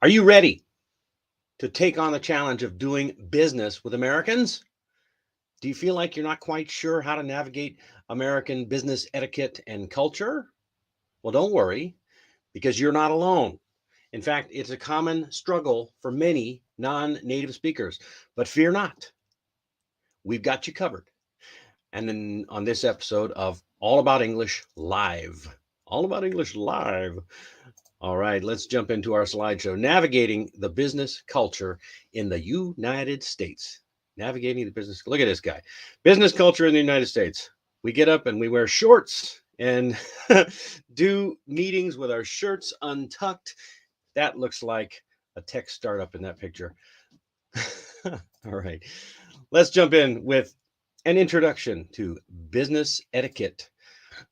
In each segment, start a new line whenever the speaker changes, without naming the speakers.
Are you ready to take on the challenge of doing business with Americans? Do you feel like you're not quite sure how to navigate American business etiquette and culture? Well, don't worry, because you're not alone. In fact, it's a common struggle for many non native speakers. But fear not, we've got you covered. And then on this episode of All About English Live. All About English Live. All right, let's jump into our slideshow. Navigating the business culture in the United States. Navigating the business. Look at this guy. Business culture in the United States. We get up and we wear shorts and do meetings with our shirts untucked. That looks like a tech startup in that picture. All right, let's jump in with an introduction to business etiquette.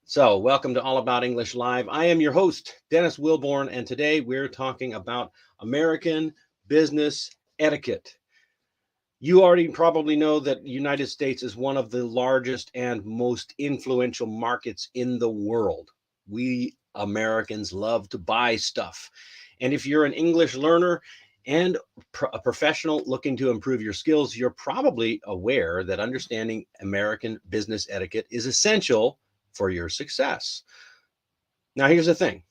So, welcome to All About English Live. I am your host, Dennis Wilborn, and today we're talking about American business etiquette. You already probably know that the United States is one of the largest and most influential markets in the world. We Americans love to buy stuff. And if you're an English learner and a professional looking to improve your skills, you're probably aware that understanding American business etiquette is essential for your success. Now, here's the thing.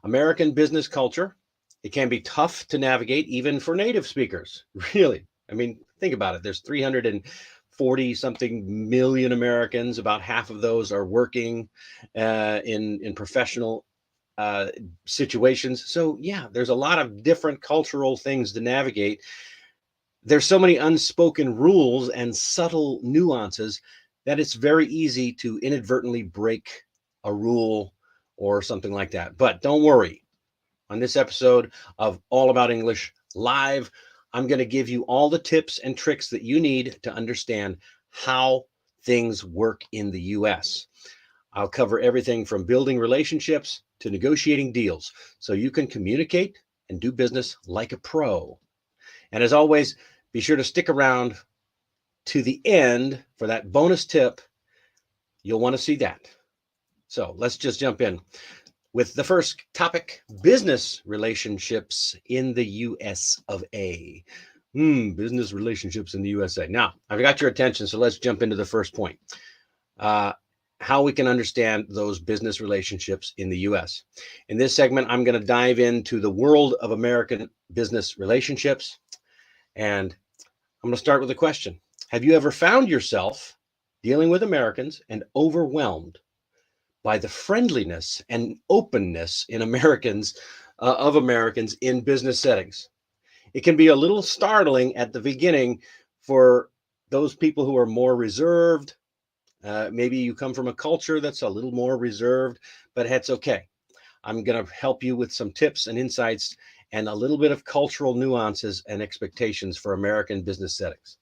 American business culture, it can be tough to navigate even for native speakers. Really. I mean, think about it. There's 340 something million Americans. About half of those are working in professional situations. So, yeah, there's a lot of different cultural things to navigate. There's so many unspoken rules and subtle nuances that it's very easy to inadvertently break a rule or something like that. But don't worry. On this episode of All About English Live, I'm going to give you all the tips and tricks that you need to understand how things work in the US. I'll cover everything from building relationships to negotiating deals so you can communicate and do business like a pro. And as always, be sure to stick around to the end for that bonus tip. You'll want to see that. So let's just jump in with the first topic: business relationships in the US of A. Business relationships in the USA. Now, I've got your attention, so let's jump into the first point. How we can understand those business relationships in the US. In this segment, I'm going to dive into the world of American business relationships. And I'm going to start with a question. Have you ever found yourself dealing with Americans and overwhelmed by the friendliness and openness in Americans of Americans in business settings? It can be a little startling at the beginning for those people who are more reserved. Maybe you come from a culture that's a little more reserved, but that's okay. I'm going to help you with some tips and insights and a little bit of cultural nuances and expectations for American business settings.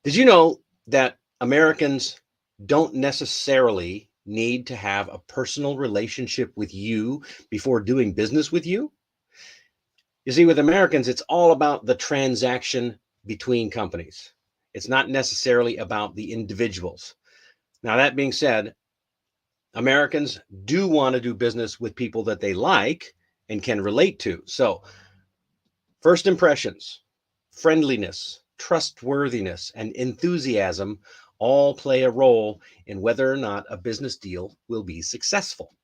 Did you know that Americans don't necessarily need to have a personal relationship with you before doing business with you? You see, with Americans, it's all about the transaction between companies. It's not necessarily about the individuals. Now, that being said, Americans do want to do business with people that they like and can relate to. So, first impressions, friendliness, trustworthiness, and enthusiasm all play a role in whether or not a business deal will be successful.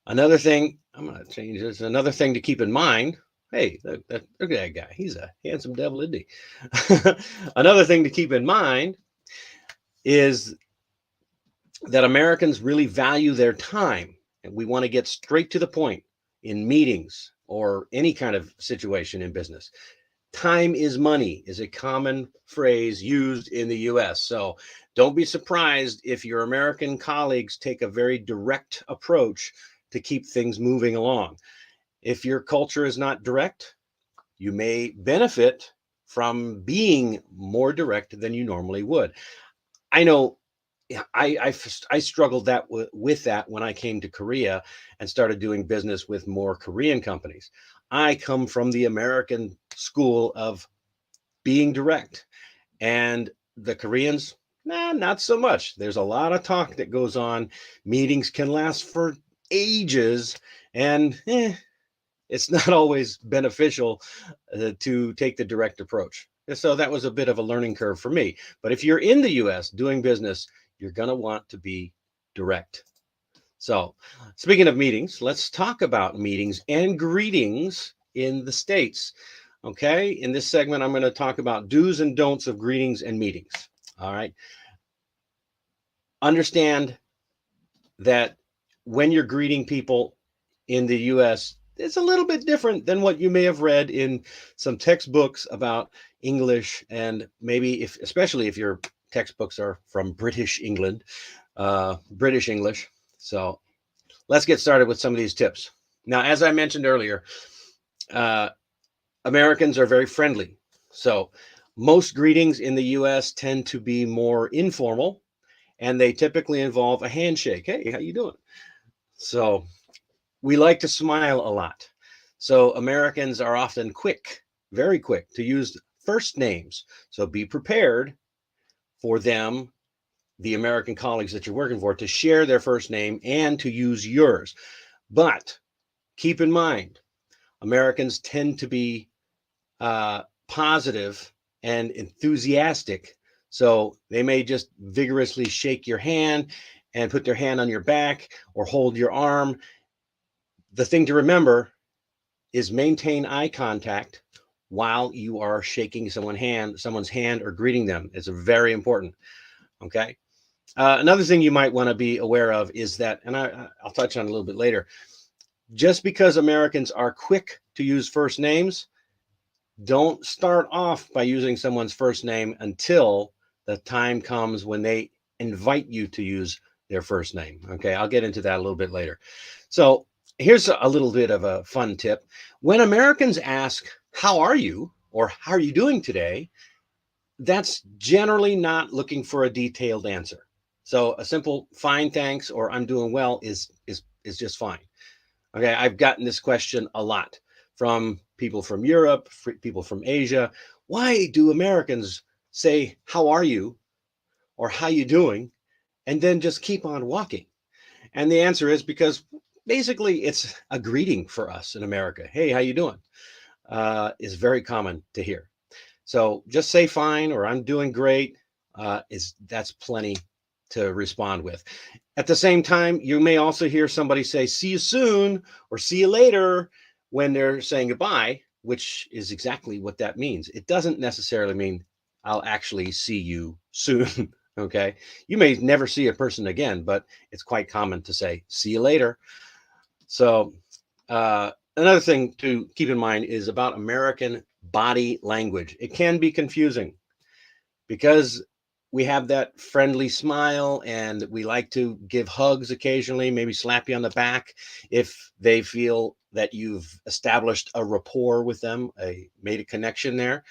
Another thing, I'm going to change this. Another thing to keep in mind. Hey, look at that guy. He's a handsome devil, isn't he? Another thing to keep in mind is that Americans really value their time, and we want to get straight to the point in meetings or any kind of situation in business. Time is money is a common phrase used in the US. So don't be surprised if your American colleagues take a very direct approach to keep things moving along. If your culture is not direct, you may benefit from being more direct than you normally would. I know I struggled with that when I came to Korea and started doing business with more Korean companies. I come from the American school of being direct, and the Koreans, not so much. There's a lot of talk that goes on. Meetings can last for ages, And it's not always beneficial to take the direct approach. So that was a bit of a learning curve for me. But if you're in the US doing business, you're going to want to be direct. So, speaking of meetings, let's talk about meetings and greetings in the States. Okay, in this segment, I'm going to talk about do's and don'ts of greetings and meetings. All right, understand that when you're greeting people in the US, it's a little bit different than what you may have read in some textbooks about English, and maybe if, especially if your textbooks are from British England, British English. So let's get started with some of these tips. Now, as I mentioned earlier, uh, Americans are very friendly. So most greetings in the US tend to be more informal, and they typically involve a handshake. Hey, how you doing? So we like to smile a lot. So Americans are often quick, very quick to use first names. So be prepared for them, the American colleagues that you're working for, to share their first name and to use yours. But keep in mind, Americans tend to be positive and enthusiastic. So they may just vigorously shake your hand and put their hand on your back or hold your arm. The thing to remember is maintain eye contact while you are shaking someone's hand or greeting them. It's very important. Okay. Another thing you might want to be aware of is that, and I'll touch on it a little bit later, just because Americans are quick to use first names, don't start off by using someone's first name until the time comes when they invite you to use their first name. Okay, I'll get into that a little bit later. So here's a little bit of a fun tip. When Americans ask, "How are you?" or "How are you doing today?" that's generally not looking for a detailed answer. So a simple "fine, thanks" or "I'm doing well" is just fine. Okay, I've gotten this question a lot from people from Europe, people from Asia. Why do Americans say "How are you?" or "How you doing?" and then just keep on walking? And the answer is because basically it's a greeting for us in America. Hey, how you doing? Is very common to hear. So just say "fine" or "I'm doing great." That's plenty to respond with. At the same time, you may also hear somebody say "see you soon" or "see you later" when they're saying goodbye, which is exactly what that means. It doesn't necessarily mean I'll actually see you soon. Okay. You may never see a person again, but it's quite common to say "see you later." So, another thing to keep in mind is about American body language. It can be confusing because we have that friendly smile and we like to give hugs occasionally, maybe slap you on the back if they feel that you've established a rapport with them, made a connection there.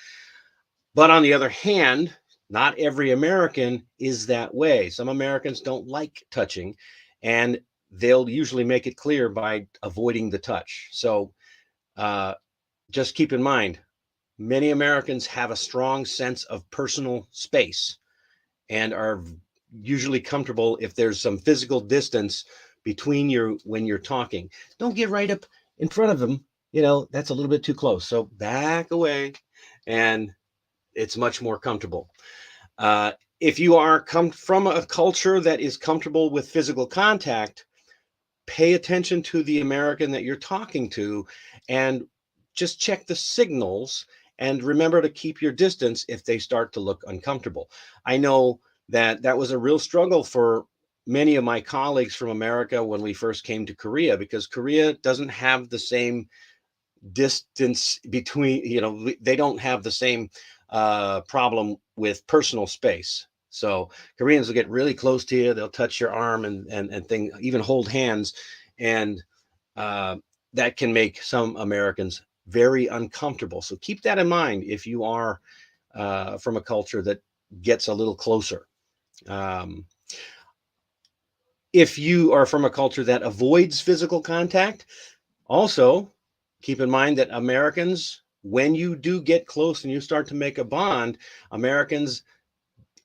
But on the other hand, not every American is that way. Some Americans don't like touching, and they'll usually make it clear by avoiding the touch. So uh, just keep in mind, many Americans have a strong sense of personal space and are usually comfortable if there's some physical distance between you when you're talking. Don't get right up in front of them. That's a little bit too close. So back away, and it's much more comfortable. Uh, if you are come from a culture that is comfortable with physical contact, pay attention to the American that you're talking to and just check the signals and remember to keep your distance if they start to look uncomfortable. I know that was a real struggle for many of my colleagues from America when we first came to Korea, because Korea doesn't have the same distance between, they don't have the same problem with personal space. So Koreans will get really close to you. They'll touch your arm and thing, even hold hands, and uh, that can make some Americans very uncomfortable. So keep that in mind if you are from a culture that gets a little closer. Um, if you are from a culture that avoids physical contact, also keep in mind that Americans, when you do get close and you start to make a bond, Americans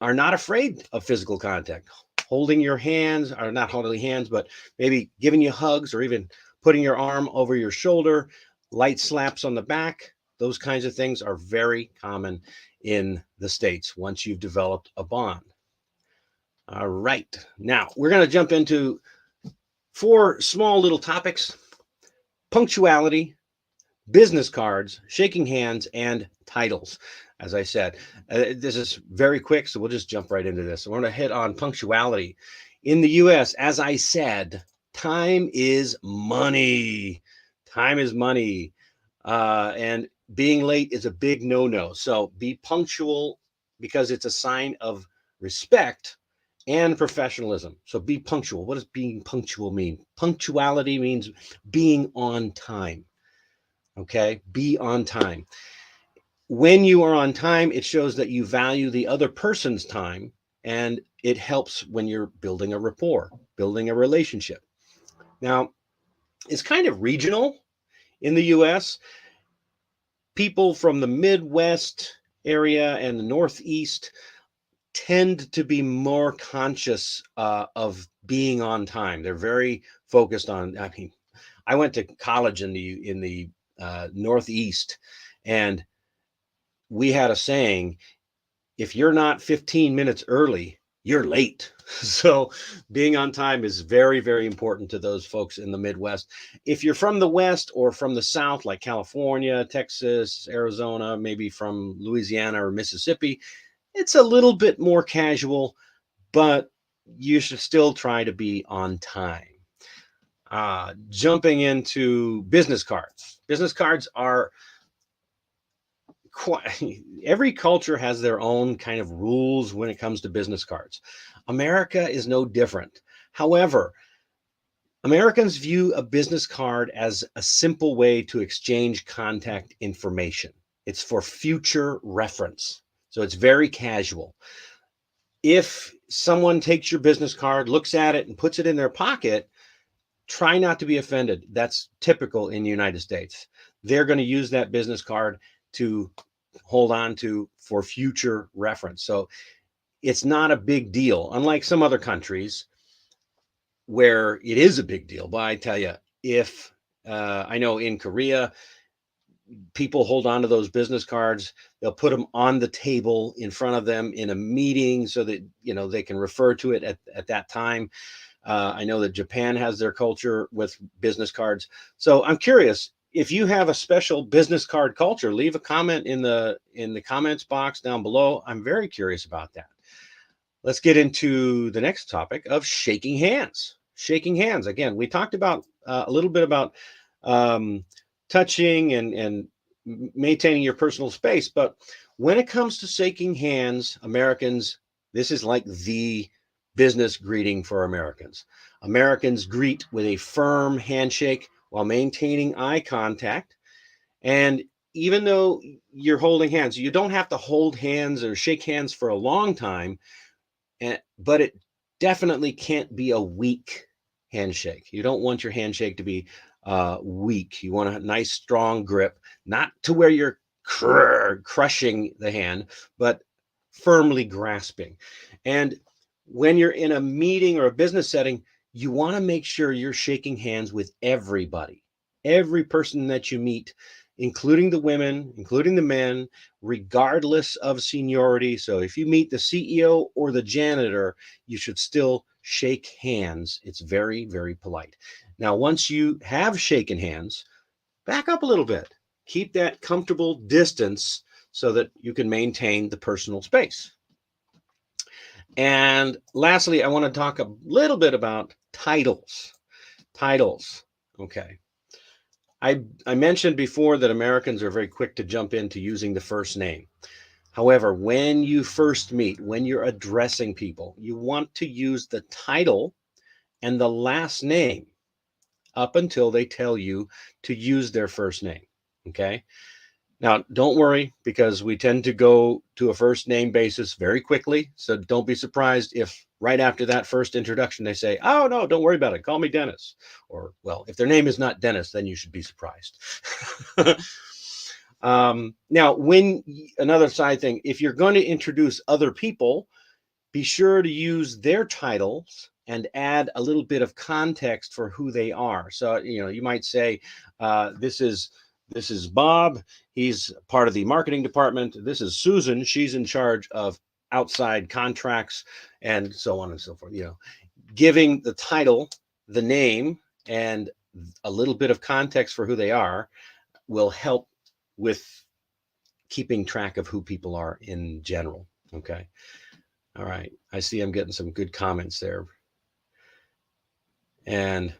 are not afraid of physical contact. Holding your hands, or not holding hands, but maybe giving you hugs or even putting your arm over your shoulder, light slaps on the back. Those kinds of things are very common in the States once you've developed a bond. All right. Now we're going to jump into 4 small little topics: punctuality, business cards, shaking hands, and titles. As I said, this is very quick, so we'll just jump right into this. We're going to hit on punctuality. In the US, as I said, time is money. Time is money. And being late is a big no-no. So be punctual because it's a sign of respect and professionalism. So be punctual. What does being punctual mean? Punctuality means being on time. Okay, be on time. When you are on time, it shows that you value the other person's time, and it helps when you're building a rapport, building a relationship. Now, it's kind of regional in the US. People from the Midwest area and the Northeast tend to be more conscious of being on time. They're very focused on. I mean, I went to college in the Northeast, and we had a saying: if you're not 15 minutes early, you're late. So being on time is very, very important to those folks in the Midwest. If you're from the West or from the South, like California, Texas, Arizona, maybe from Louisiana or Mississippi, it's a little bit more casual, but you should still try to be on time. Jumping into business cards. Business cards are every culture has their own kind of rules when it comes to business cards. America is no different. However, Americans view a business card as a simple way to exchange contact information. It's for future reference. So it's very casual. If someone takes your business card, looks at it, and puts it in their pocket, try not to be offended. That's typical in the United States. They're going to use that business card to hold on to for future reference. So it's not a big deal, unlike some other countries where it is a big deal. But I tell you, if I know in Korea, people hold on to those business cards. They'll put them on the table in front of them in a meeting so that they can refer to it at that time. I know that Japan has their culture with business cards. So I'm curious, if you have a special business card culture, leave a comment in the comments box down below. I'm very curious about that. Let's get into the next topic of shaking hands. Shaking hands. Again, we talked about a little bit about touching and maintaining your personal space. But when it comes to shaking hands, Americans, this is like the business greeting for Americans. Americans greet with a firm handshake while maintaining eye contact. And even though you're holding hands, you don't have to hold hands or shake hands for a long time, but it definitely can't be a weak handshake. You don't want your handshake to be weak. You want a nice, strong grip, not to where you're crushing the hand, but firmly grasping. And when you're in a meeting or a business setting, you want to make sure you're shaking hands with everybody, every person that you meet, including the women, including the men, regardless of seniority. So if you meet the CEO or the janitor, you should still shake hands. It's very, very polite. Now, once you have shaken hands, back up a little bit. Keep that comfortable distance so that you can maintain the personal space. And lastly, I want to talk a little bit about titles. Titles. Okay. I mentioned before that Americans are very quick to jump into using the first name. However, when you first meet, when you're addressing people, you want to use the title and the last name up until they tell you to use their first name. Okay. Now, don't worry, because we tend to go to a first name basis very quickly. So don't be surprised if right after that first introduction, they say, oh, no, don't worry about it. Call me Dennis. Or, well, if their name is not Dennis, then you should be surprised. Now, another side thing, if you're going to introduce other people, be sure to use their titles and add a little bit of context for who they are. So, you might say, this is Bob. He's part of the marketing department. This is Susan. She's in charge of outside contracts and so on and so forth. Giving the title, the name, and a little bit of context for who they are will help with keeping track of who people are in general. Okay. All right. I see I'm getting some good comments there. And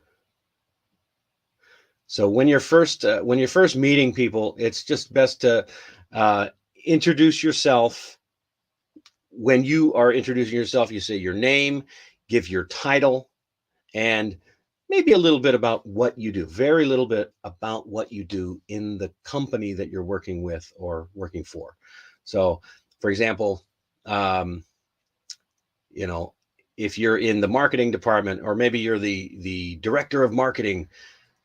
so when you're first meeting people, it's just best to introduce yourself. When you are introducing yourself, you say your name, give your title, and maybe a little bit about what you do. Very little bit about what you do in the company that you're working with or working for. So, for example, if you're in the marketing department, or maybe you're the director of marketing,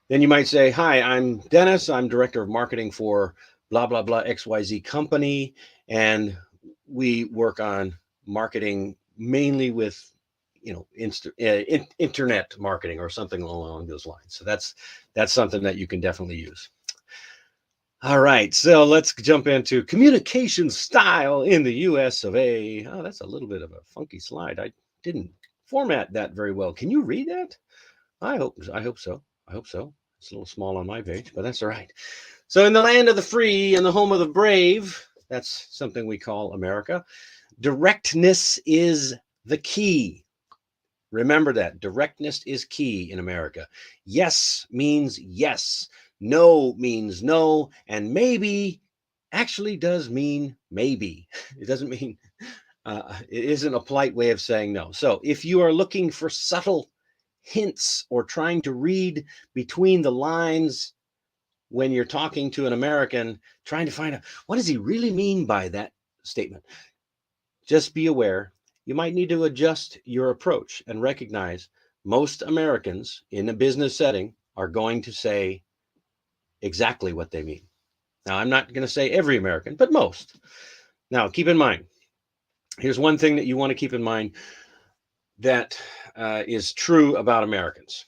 then you might say, "Hi, I'm Dennis. I'm director of marketing for blah, blah, blah, XYZ company. And we work on marketing mainly with, internet marketing," or something along those lines. So that's something that you can definitely use. All right, so let's jump into communication style in the US of A. Oh, that's a little bit of a funky slide. I didn't format that very well. Can you read that? I hope so. I hope so. It's a little small on my page, but that's all right. So, in the land of the free and the home of the brave, that's something we call America, directness is the key. Remember that. Directness is key in America. Yes means yes. No means no. And maybe actually does mean maybe. It doesn't mean, it isn't a polite way of saying no. So if you are looking for subtle hints or trying to read between the lines when you're talking to an American, trying to find out what does he really mean by that statement, just be aware you might need to adjust your approach and recognize most Americans in a business setting are going to say exactly what they mean. Now, I'm not going to say every American, but most. Now, keep in mind, here's one thing that you want to keep in mind that is true about Americans.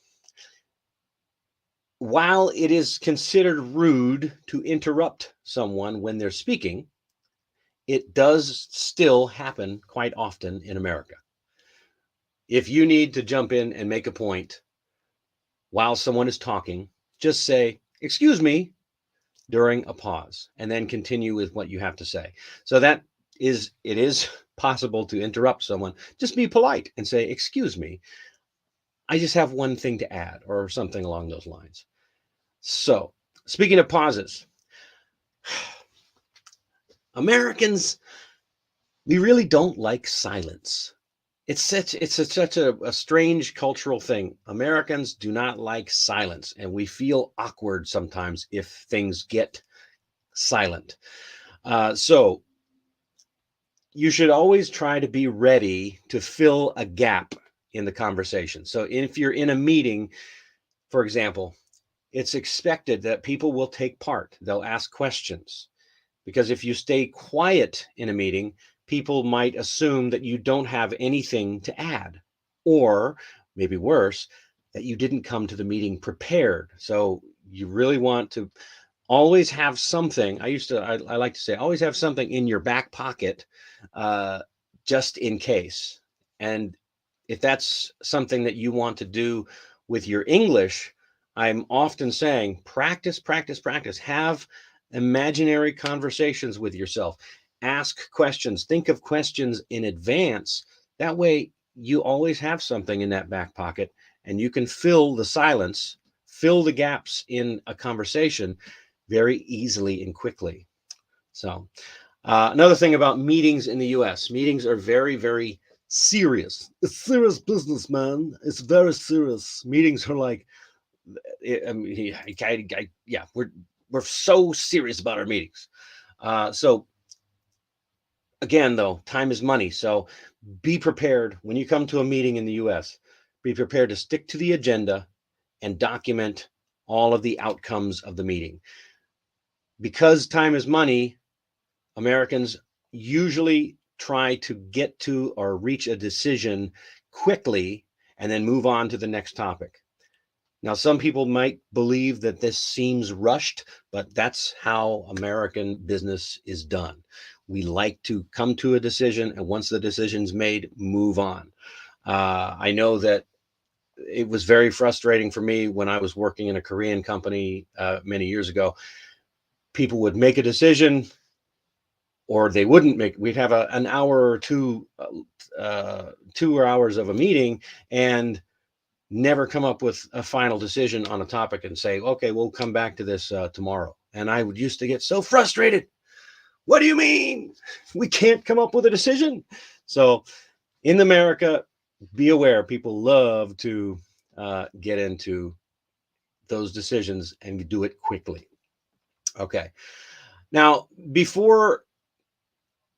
While it is considered rude to interrupt someone when they're speaking, it does still happen quite often in America. If you need to jump in and make a point while someone is talking, just say, "Excuse me," during a pause, and then continue with what you have to say. So it is possible to interrupt someone. Just be polite and say, "Excuse me, I just have one thing to add," or something along those lines. So, speaking of pauses, Americans, we really don't like silence. It's such a strange cultural thing. Americans do not like silence, and we feel awkward sometimes if things get silent. So you should always try to be ready to fill a gap in the conversation. So if you're in a meeting, for example, it's expected that people will take part. They'll ask questions. Because if you stay quiet in a meeting, people might assume that you don't have anything to add, or maybe worse, that you didn't come to the meeting prepared. So you really want to always have something. I like to say, always have something in your back pocket, just in case. And if that's something that you want to do with your English, I'm often saying, practice, practice, practice. Have imaginary conversations with yourself. Ask questions. Think of questions in advance. That way, you always have something in that back pocket, and you can fill the silence, fill the gaps in a conversation very easily and quickly. So, another thing about meetings in the US, meetings are very, very serious. It's serious business, man. It's very serious. Meetings are like, yeah, we're so serious about our meetings. So again, though, time is money. So be prepared when you come to a meeting in the US. Be prepared to stick to the agenda and document all of the outcomes of the meeting. Because time is money, Americans usually try to get to or reach a decision quickly and then move on to the next topic. Now, some people might believe that this seems rushed, but that's how American business is done. We like to come to a decision, and once the decision's made, move on. I know that it was very frustrating for me when I was working in a Korean company many years ago. People would make a decision, or they wouldn't make. We'd have an hour or 2 hours of a meeting, and never come up with a final decision on a topic and say, okay, we'll come back to this tomorrow. And I would used to get so frustrated. What do you mean? We can't come up with a decision? So in America, be aware, people love to get into those decisions and do it quickly. Okay. Now, before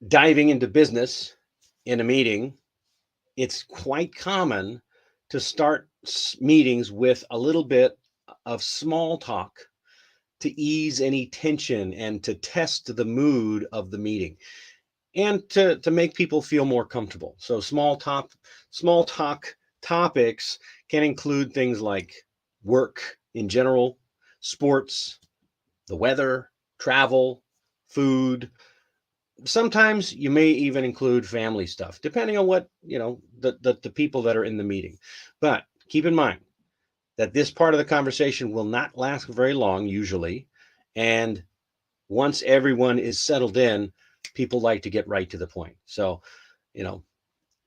diving into business in a meeting, it's quite common to start meetings with a little bit of small talk to ease any tension and to test the mood of the meeting and to make people feel more comfortable. So small talk topics can include things like work in general, sports, the weather, travel, food. Sometimes you may even include family stuff, depending on what, the people that are in the meeting. But keep in mind that this part of the conversation will not last very long, usually. And once everyone is settled in, people like to get right to the point. So,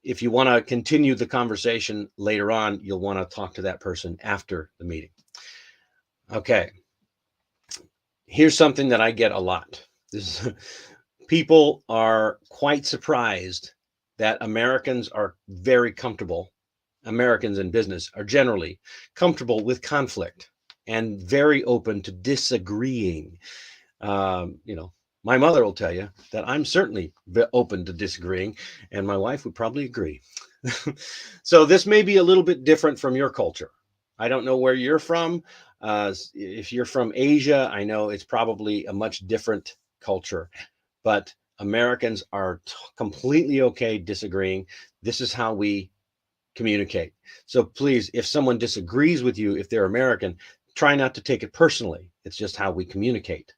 if you want to continue the conversation later on, you'll want to talk to that person after the meeting. Okay. Here's something that I get a lot. People are quite surprised that Americans are very comfortable. Americans in business are generally comfortable with conflict and very open to disagreeing. My mother will tell you that I'm certainly open to disagreeing, and my wife would probably agree. So this may be a little bit different from your culture. I don't know where you're from. If you're from Asia, I know it's probably a much different culture, but Americans are completely okay disagreeing. This is how we communicate. So please, if someone disagrees with you, if they're American, try not to take it personally. It's just how we communicate.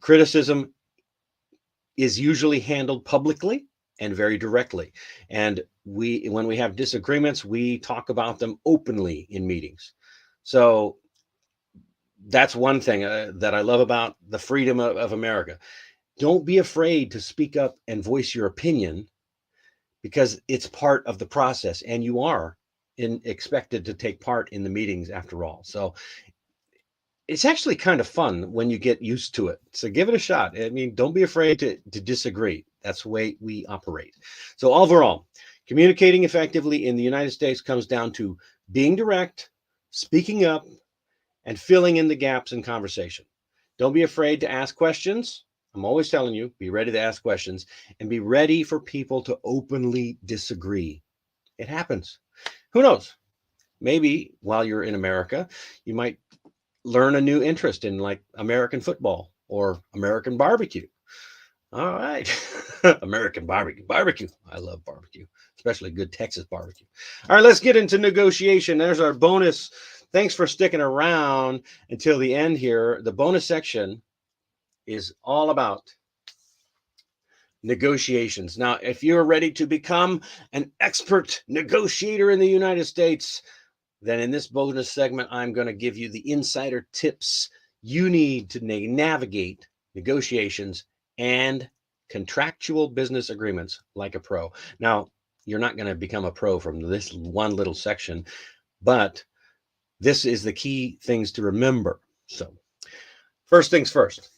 Criticism is usually handled publicly and very directly. And when we have disagreements, we talk about them openly in meetings. So that's one thing that I love about the freedom of America. Don't be afraid to speak up and voice your opinion, because it's part of the process, and you are expected to take part in the meetings after all. So it's actually kind of fun when you get used to it. So give it a shot. I mean, don't be afraid to disagree. That's the way we operate. So overall, communicating effectively in the United States comes down to being direct, speaking up, and filling in the gaps in conversation. Don't be afraid to ask questions. I'm always telling you, be ready to ask questions and be ready for people to openly disagree. It happens. Who knows? Maybe while you're in America, you might learn a new interest in like American football or American barbecue. All right. American barbecue. I love barbecue, especially good Texas barbecue. All right, let's get into negotiation. There's our bonus. Thanks for sticking around until the end here. The bonus section is all about negotiations. Now, if you're ready to become an expert negotiator in the United States, then in this bonus segment, I'm going to give you the insider tips you need to navigate negotiations and contractual business agreements like a pro. Now, you're not going to become a pro from this one little section, but this is the key things to remember. So, first things first.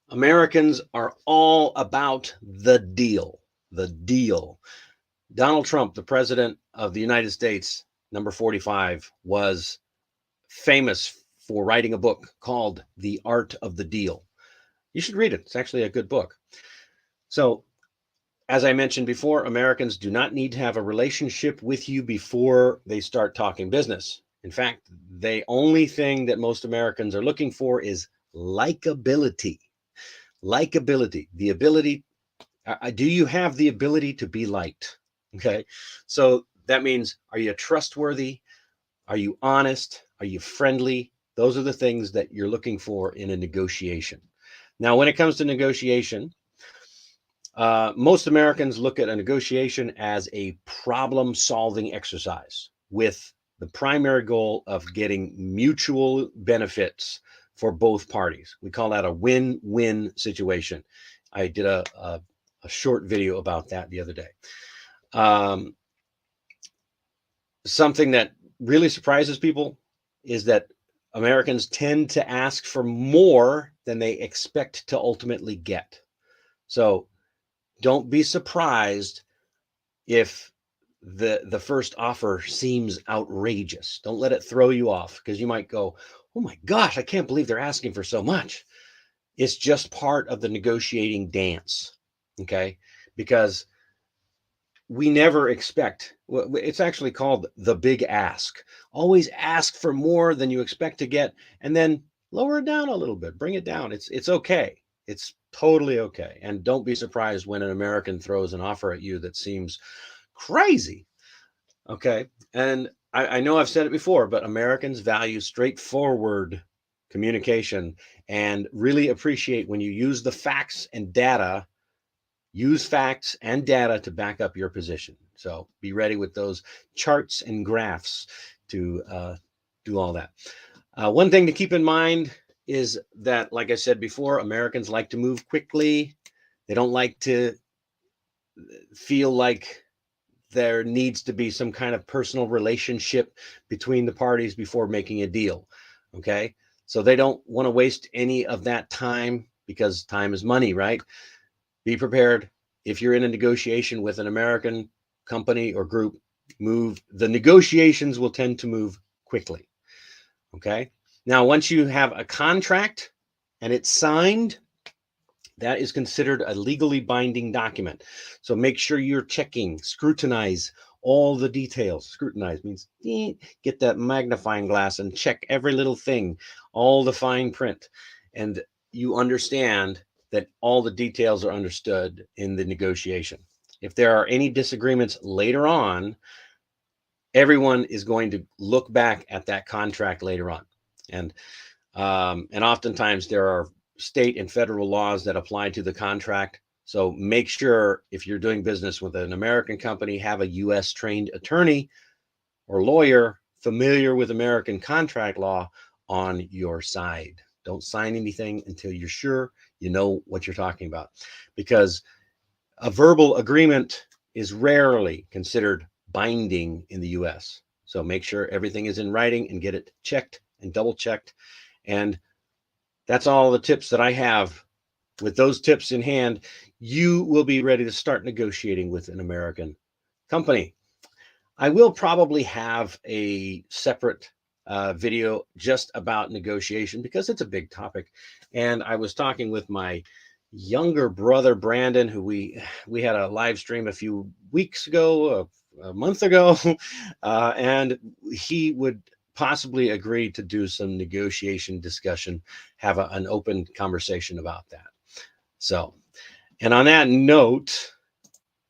Americans are all about the deal. The deal. Donald Trump, the president of the United States, number 45, was famous for writing a book called The Art of the Deal. You should read it. It's actually a good book. So, as I mentioned before, Americans do not need to have a relationship with you before they start talking business. In fact, the only thing that most Americans are looking for is likability. Likability, the ability. Do you have the ability to be liked? Okay. So That means, are you trustworthy? Are you honest? Are you friendly? Those are the things that you're looking for in a negotiation. Now, when it comes to negotiation, most Americans look at a negotiation as a problem solving exercise with the primary goal of getting mutual benefits for both parties. We call that a win win situation. I did a short video about that the other day. Something that really surprises people is that Americans tend to ask for more than they expect to ultimately get. So don't be surprised if the first offer seems outrageous. Don't let it throw you off, because you might go, "Oh my gosh, I can't believe they're asking for so much." It's just part of the negotiating dance, okay? Because we never expect, it's actually called the big ask. Always ask for more than you expect to get, and then lower it down a little bit, bring it down. It's okay. It's totally okay. And don't be surprised when an American throws an offer at you that seems crazy. Okay. And I know I've said it before, but Americans value straightforward communication and really appreciate when you use the facts and data. Use facts and data to back up your position. So be ready with those charts and graphs to do all that. One thing to keep in mind is that, like I said before, Americans like to move quickly. They don't like to feel like there needs to be some kind of personal relationship between the parties before making a deal. Okay. So they don't want to waste any of that time, because time is money, right? Be prepared. If you're in a negotiation with an American company or group, the negotiations will tend to move quickly. Okay. Now, once you have a contract and it's signed, that is considered a legally binding document. So make sure you're scrutinize all the details. Scrutinize means get that magnifying glass and check every little thing, all the fine print. And you understand that all the details are understood in the negotiation. If there are any disagreements later on, everyone is going to look back at that contract later on. And oftentimes there are state and federal laws that apply to the contract. So make sure, if you're doing business with an American company, have a U.S. trained attorney or lawyer familiar with American contract law on your side. Don't sign anything until you're sure you know what you're talking about, because a verbal agreement is rarely considered binding in the US. So make sure everything is in writing and get it checked and double checked. And that's all the tips that I have. With those tips in hand, you will be ready to start negotiating with an American company. I will probably have a separate video just about negotiation, because it's a big topic. And I was talking with my younger brother, Brandon, who we had a live stream a few weeks ago, a month ago, and he would possibly agree to do some negotiation discussion, have an open conversation about that. So, and on that note,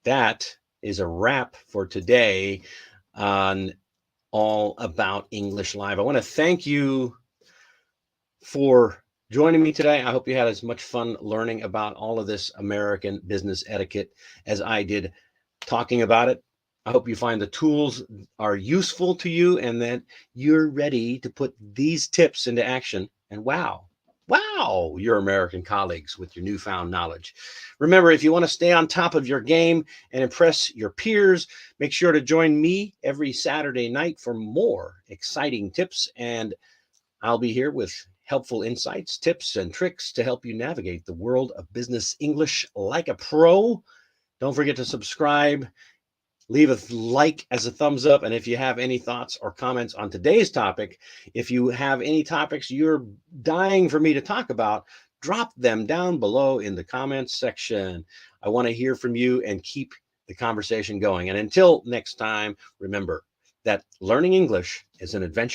that is a wrap for today on All About English Live. I want to thank you for joining me today. I hope you had as much fun learning about all of this American business etiquette as I did talking about it. I hope you find the tools are useful to you and that you're ready to put these tips into action. And wow, your American colleagues with your newfound knowledge. Remember, if you want to stay on top of your game and impress your peers, make sure to join me every Saturday night for more exciting tips. And I'll be here with helpful insights, tips, and tricks to help you navigate the world of business English like a pro. Don't forget to subscribe. Leave a like as a thumbs up. And if you have any thoughts or comments on today's topic, if you have any topics you're dying for me to talk about, drop them down below in the comments section. I want to hear from you and keep the conversation going. And until next time, remember that learning English is an adventure.